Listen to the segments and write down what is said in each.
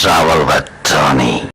Travel with Tony.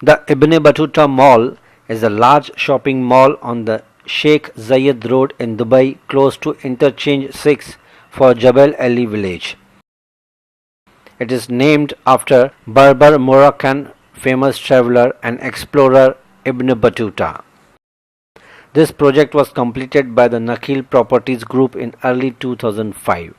The Ibnbatuta Mall is a large shopping mall on the Sheikh Zayed Road in Dubai, close to Interchange 6 for Jebel Ali village. It is named after Berber Moroccan famous traveler and explorer Ibn Battuta. This project was completed by the Nakhil Properties Group in early 2005.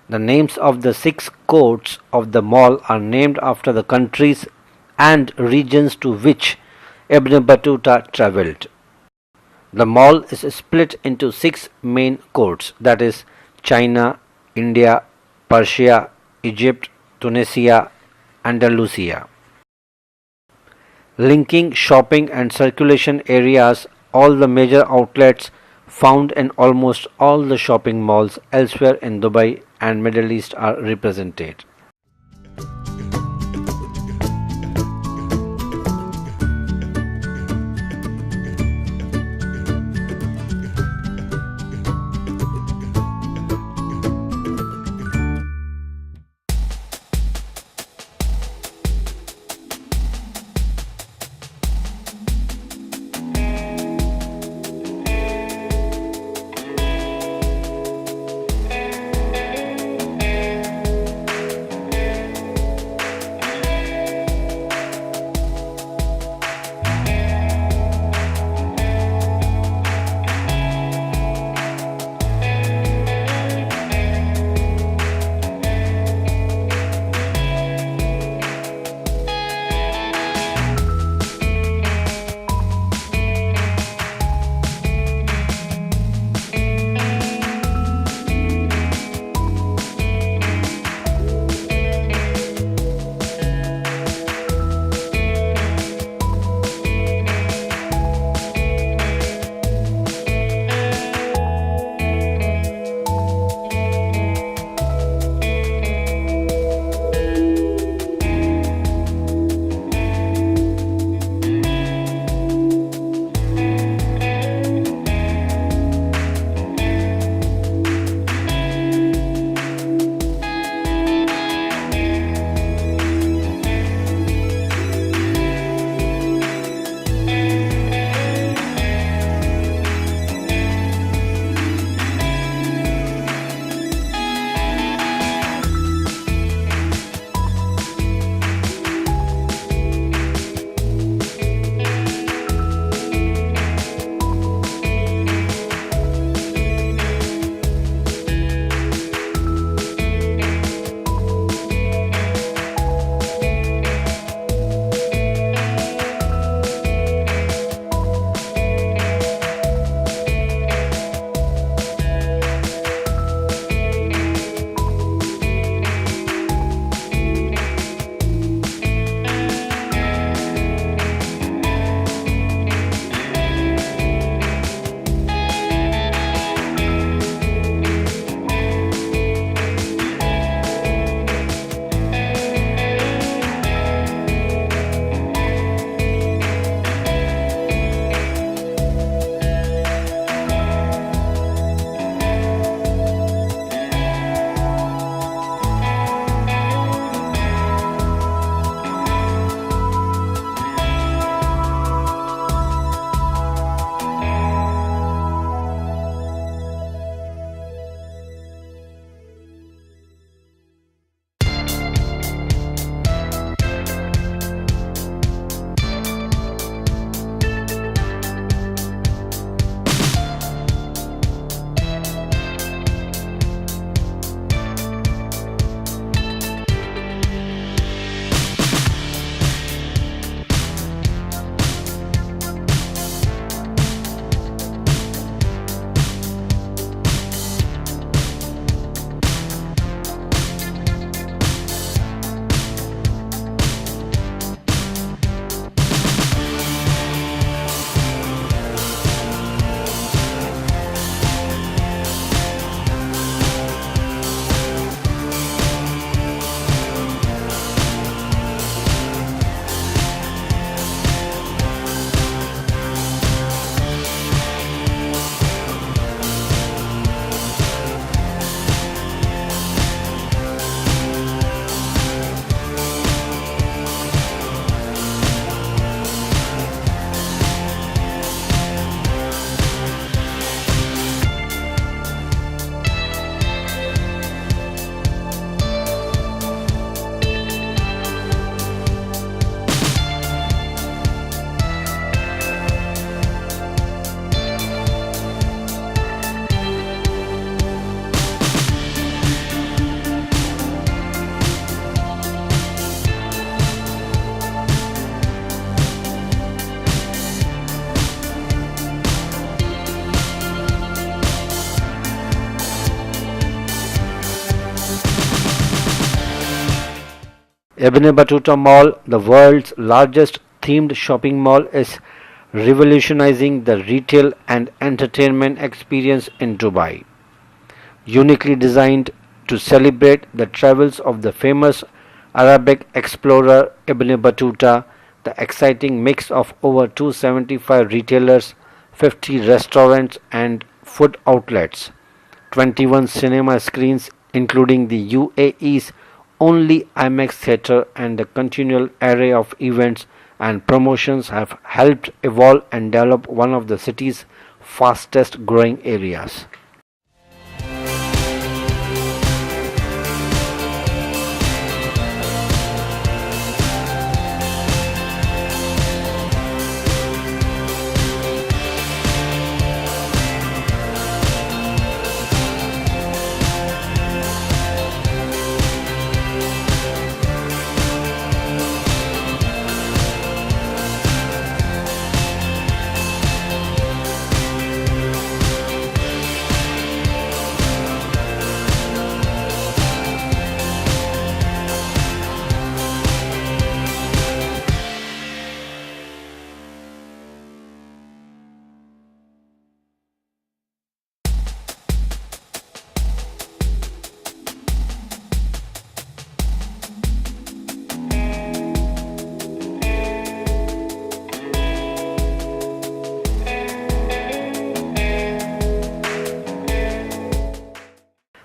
The names of the 6 courts of the mall are named after the countries and regions to which Ibn Battuta travelled. The mall is split into 6 main courts, that is China, India, Persia, Egypt, Tunisia, Andalusia. Linking shopping and circulation areas, all the major outlets found in almost all the shopping malls elsewhere in Dubai and Middle East are represented. Ibnbatuta Mall, the world's largest themed shopping mall, is revolutionizing the retail and entertainment experience in Dubai. Uniquely designed to celebrate the travels of the famous Arabic explorer Ibn Battuta, the exciting mix of over 275 retailers, 50 restaurants and food outlets, 21 cinema screens including the UAE's only IMAX theater, and the continual array of events and promotions have helped evolve and develop one of the city's fastest growing areas.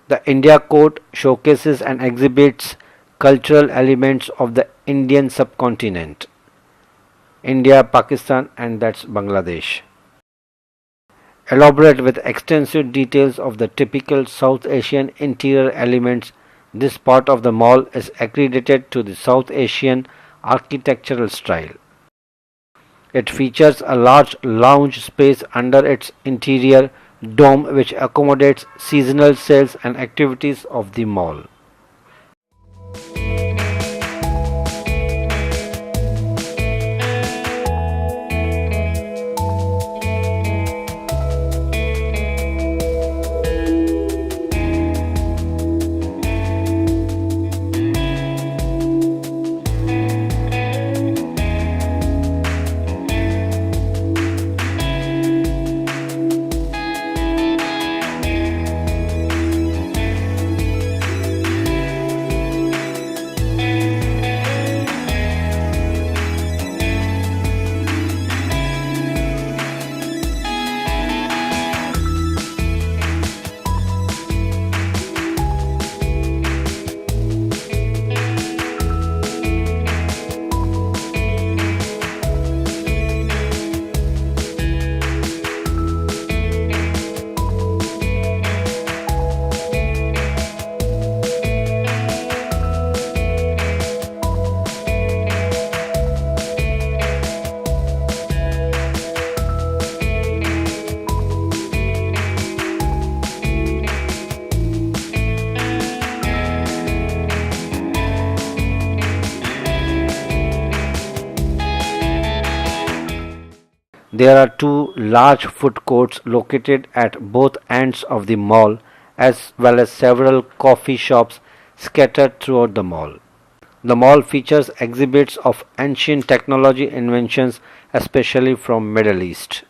The India Court showcases and exhibits cultural elements of the Indian subcontinent, India, Pakistan, and that's Bangladesh. Elaborate with extensive details of the typical South Asian interior elements, this part of the mall is accredited to the South Asian architectural style. It features a large lounge space under its interior dome which accommodates seasonal sales and activities of the mall. There are two large food courts located at both ends of the mall, as well as several coffee shops scattered throughout the mall. The mall features exhibits of ancient technology inventions, especially from Middle East.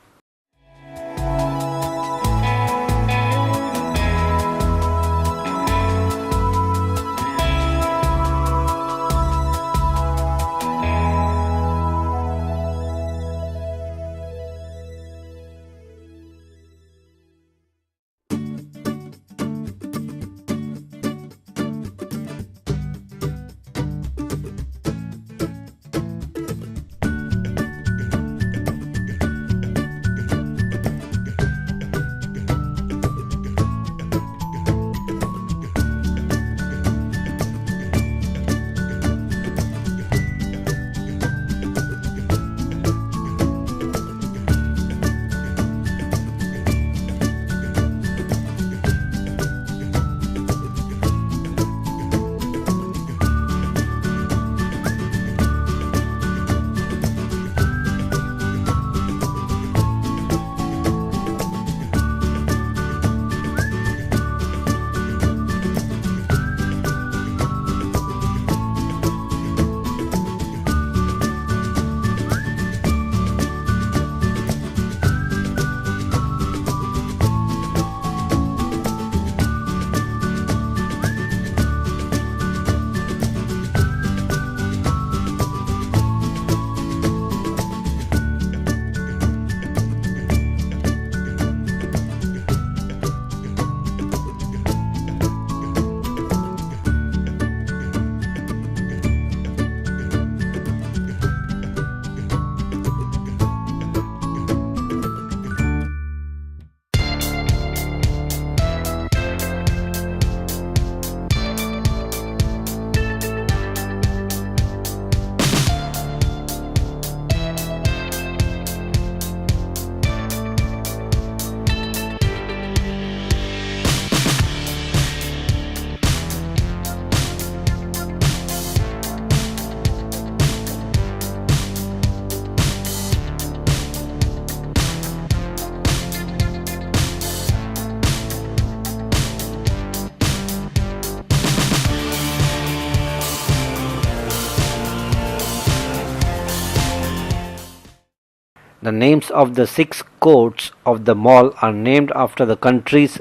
The names of the 6 courts of the mall are named after the countries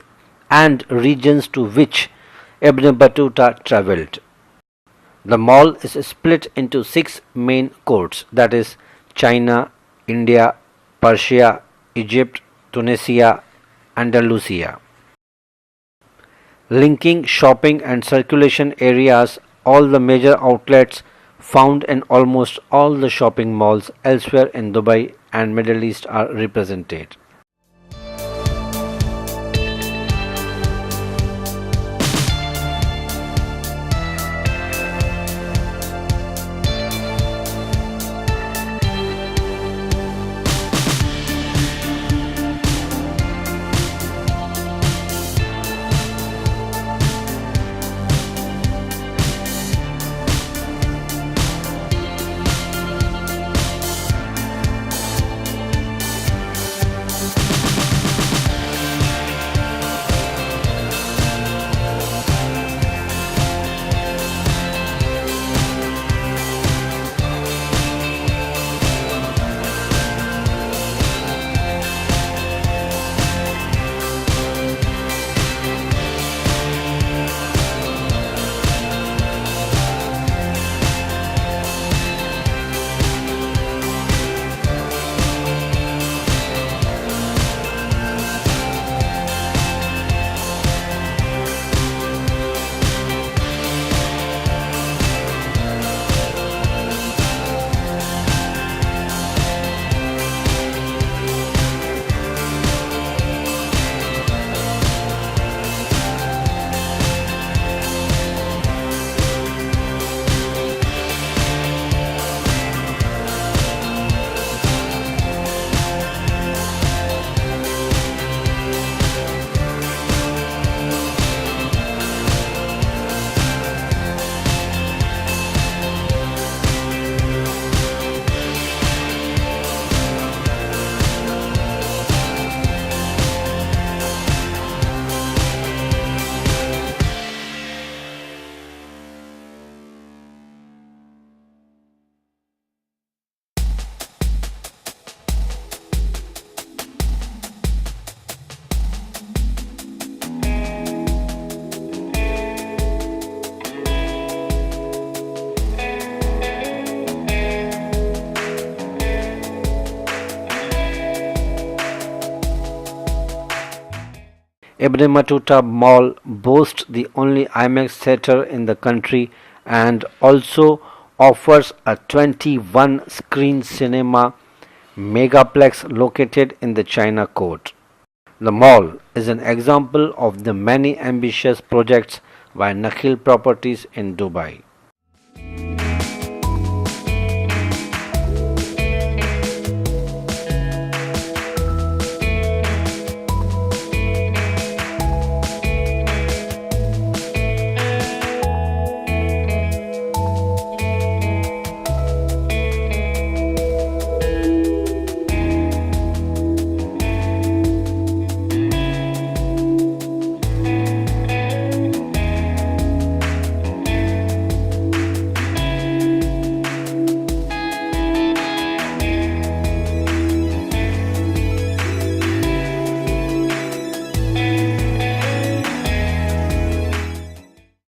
and regions to which Ibn Battuta travelled. The mall is split into 6 main courts, that is, China, India, Persia, Egypt, Tunisia, Andalusia, linking shopping and circulation areas. All the major outlets found in almost all the shopping malls elsewhere in Dubai and Middle East are represented. Ibn Battuta Mall boasts the only IMAX theatre in the country and also offers a 21-screen cinema megaplex located in the China Court. The mall is an example of the many ambitious projects by Nakhil Properties in Dubai.